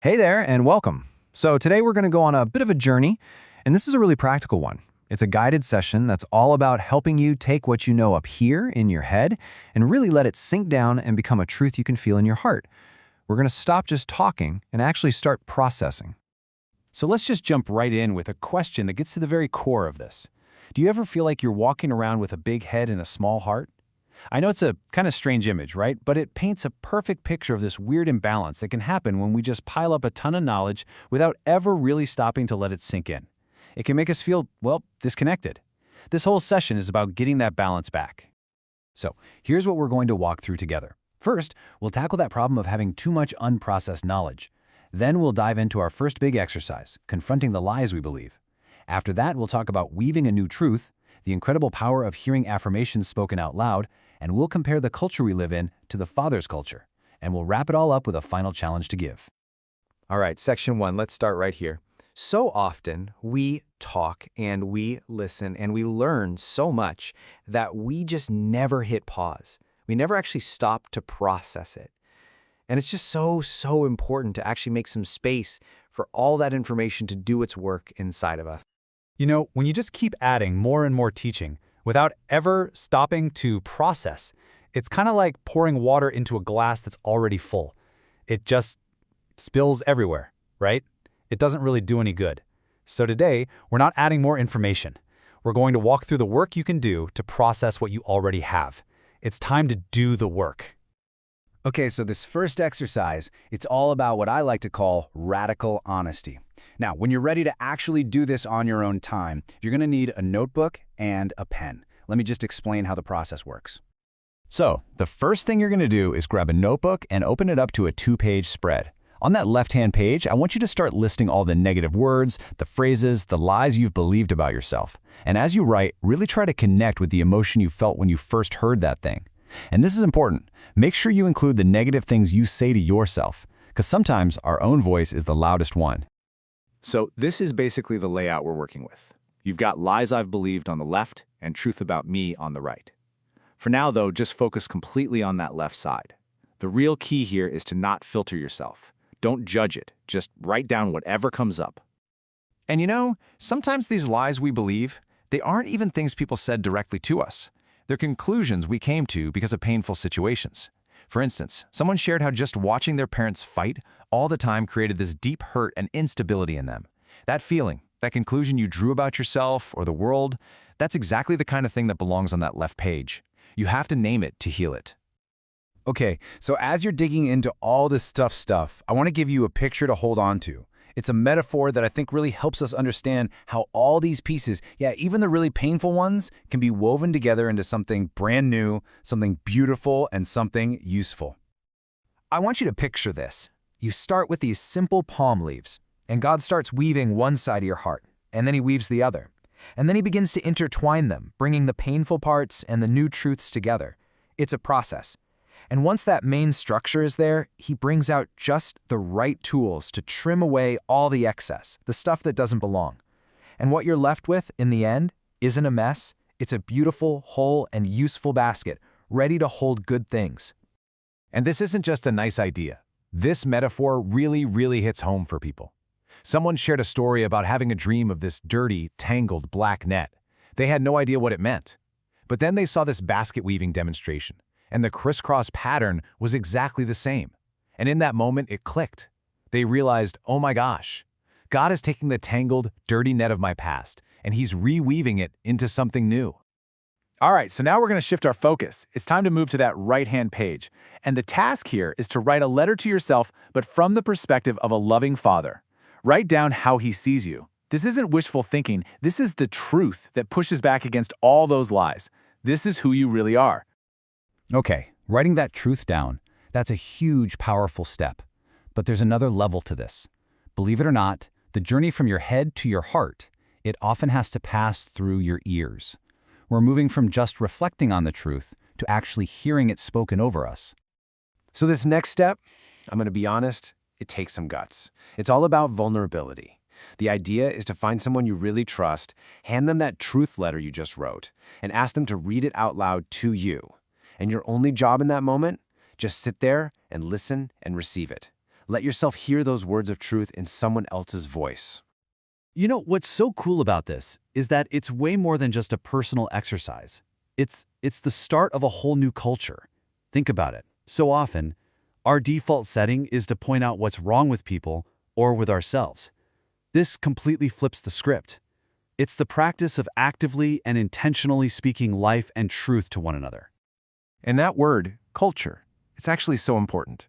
Hey there, and welcome. So today we're going to go on a bit of a journey, and this is a really practical one. It's a guided session that's all about helping you take what you know up here in your head and really let it sink down and become a truth you can feel in your heart. We're going to stop just talking and actually start processing. So let's just jump right in with a question that gets to the very core of this. Do you ever feel like you're walking around with a big head and a small heart? I know it's a kind of strange image, right? But it paints a perfect picture of this weird imbalance that can happen when we just pile up a ton of knowledge without ever really stopping to let it sink in. It can make us feel, well, disconnected. This whole session is about getting that balance back. So here's what we're going to walk through together. First, we'll tackle that problem of having too much unprocessed knowledge. Then we'll dive into our first big exercise, confronting the lies we believe. After that, we'll talk about weaving a new truth, the incredible power of hearing affirmations spoken out loud, and we'll compare the culture we live in to the Father's culture. And we'll wrap it all up with a final challenge to give. All right, section 1, let's start right here. So often we talk and we listen and we learn so much that we just never hit pause. We never actually stop to process it. And it's just so important to actually make some space for all that information to do its work inside of us. You know, when you just keep adding more and more teaching without ever stopping to process, it's kind of like pouring water into a glass that's already full. It just spills everywhere, right? It doesn't really do any good. So today, we're not adding more information. We're going to walk through the work you can do to process what you already have. It's time to do the work. Okay, so this first exercise, it's all about what I like to call radical honesty. Now, when you're ready to actually do this on your own time, you're going to need a notebook and a pen. Let me just explain how the process works. So, the first thing you're going to do is grab a notebook and open it up to a 2-page spread. On that left-hand page, I want you to start listing all the negative words, the phrases, the lies you've believed about yourself. And as you write, really try to connect with the emotion you felt when you first heard that thing. And this is important. Make sure you include the negative things you say to yourself, because sometimes our own voice is the loudest one. So this is basically the layout we're working with. You've got lies I've believed on the left and truth about me on the right. For now, though, just focus completely on that left side. The real key here is to not filter yourself. Don't judge it. Just write down whatever comes up. And you know, sometimes these lies we believe, they aren't even things people said directly to us. They're conclusions we came to because of painful situations. For instance, someone shared how just watching their parents fight all the time created this deep hurt and instability in them. That feeling, that conclusion you drew about yourself or the world, that's exactly the kind of thing that belongs on that left page. You have to name it to heal it. Okay, so as you're digging into all this stuff, I want to give you a picture to hold on to. It's a metaphor that I think really helps us understand how all these pieces, yeah, even the really painful ones, can be woven together into something brand new, something beautiful, and something useful. I want you to picture this. You start with these simple palm leaves, and God starts weaving one side of your heart, and then He weaves the other. And then He begins to intertwine them, bringing the painful parts and the new truths together. It's a process. And once that main structure is there, He brings out just the right tools to trim away all the excess, the stuff that doesn't belong. And what you're left with, in the end, isn't a mess. It's a beautiful, whole, and useful basket, ready to hold good things. And this isn't just a nice idea. This metaphor really hits home for people. Someone shared a story about having a dream of this dirty, tangled black net. They had no idea what it meant. But then they saw this basket weaving demonstration. And the crisscross pattern was exactly the same. And in that moment, it clicked. They realized, oh my gosh, God is taking the tangled, dirty net of my past, and He's reweaving it into something new. All right, so now we're going to shift our focus. It's time to move to that right-hand page. And the task here is to write a letter to yourself, but from the perspective of a loving father. Write down how He sees you. This isn't wishful thinking. This is the truth that pushes back against all those lies. This is who you really are. Okay, writing that truth down, that's a huge, powerful step. But there's another level to this. Believe it or not, the journey from your head to your heart, it often has to pass through your ears. We're moving from just reflecting on the truth to actually hearing it spoken over us. So this next step, I'm going to be honest, it takes some guts. It's all about vulnerability. The idea is to find someone you really trust, hand them that truth letter you just wrote, and ask them to read it out loud to you. And your only job in that moment? Just sit there and listen and receive it. Let yourself hear those words of truth in someone else's voice. You know, what's so cool about this is that it's way more than just a personal exercise. It's the start of a whole new culture. Think about it. So often, our default setting is to point out what's wrong with people or with ourselves. This completely flips the script. It's the practice of actively and intentionally speaking life and truth to one another. And that word, culture, it's actually so important.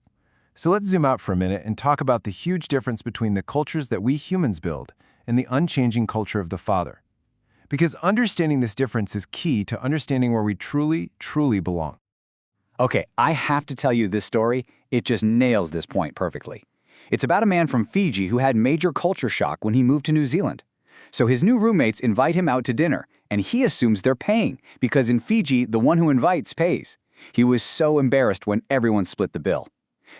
So let's zoom out for a minute and talk about the huge difference between the cultures that we humans build and the unchanging culture of the Father. Because understanding this difference is key to understanding where we truly, truly belong. Okay, I have to tell you this story. It just nails this point perfectly. It's about a man from Fiji who had major culture shock when he moved to New Zealand. So his new roommates invite him out to dinner, and he assumes they're paying, because in Fiji, the one who invites pays. He was so embarrassed when everyone split the bill.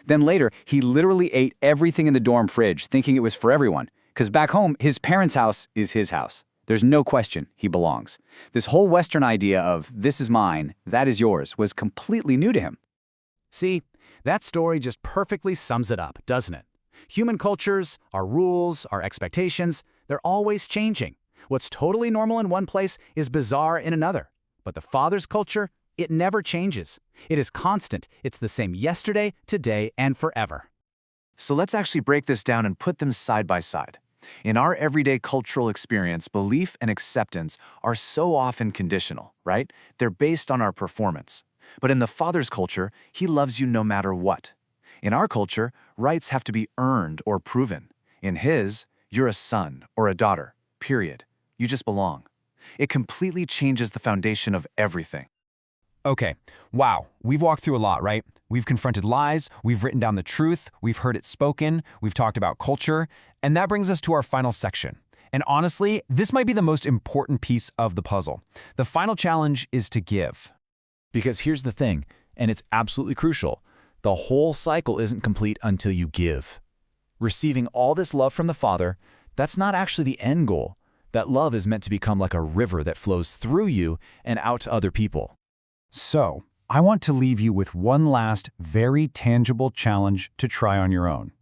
Then later, he literally ate everything in the dorm fridge, thinking it was for everyone, because back home, his parents' house is his house. There's no question he belongs. This whole Western idea of this is mine, that is yours, was completely new to him. See, that story just perfectly sums it up, doesn't it? Human cultures, our rules, our expectations, they're always changing. What's totally normal in one place is bizarre in another. But the Father's culture, it never changes. It is constant. It's the same yesterday, today, and forever. So let's actually break this down and put them side by side. In our everyday cultural experience, belief and acceptance are so often conditional, right? They're based on our performance. But in the Father's culture, He loves you no matter what. In our culture, rights have to be earned or proven. In His, you're a son or a daughter, period. You just belong. It completely changes the foundation of everything. Okay, wow, we've walked through a lot, right? We've confronted lies, we've written down the truth, we've heard it spoken, we've talked about culture, and that brings us to our final section. And honestly, this might be the most important piece of the puzzle. The final challenge is to give. Because here's the thing, and it's absolutely crucial, the whole cycle isn't complete until you give. Receiving all this love from the Father, that's not actually the end goal. That love is meant to become like a river that flows through you and out to other people. So, I want to leave you with one last, very tangible challenge to try on your own.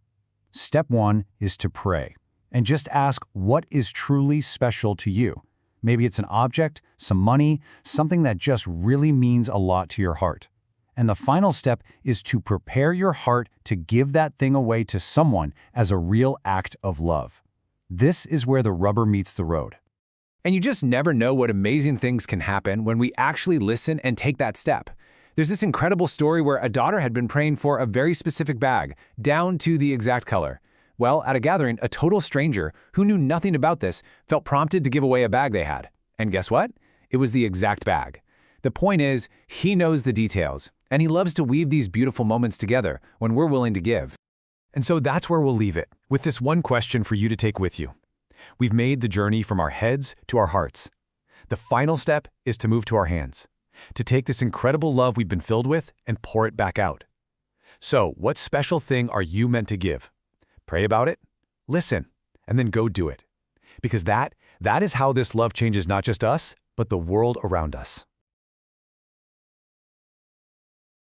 Step 1 is to pray, and just ask what is truly special to you. Maybe it's an object, some money, something that just really means a lot to your heart. And the final step is to prepare your heart to give that thing away to someone as a real act of love. This is where the rubber meets the road. And you just never know what amazing things can happen when we actually listen and take that step. There's this incredible story where a daughter had been praying for a very specific bag, down to the exact color. Well, at a gathering, a total stranger who knew nothing about this felt prompted to give away a bag they had. And guess what? It was the exact bag. The point is, He knows the details, and He loves to weave these beautiful moments together when we're willing to give. And so that's where we'll leave it, with this one question for you to take with you. We've made the journey from our heads to our hearts. The final step is to move to our hands, to take this incredible love we've been filled with and pour it back out. So, what special thing are you meant to give? Pray about it, listen, and then go do it. Because that is how this love changes not just us, but the world around us.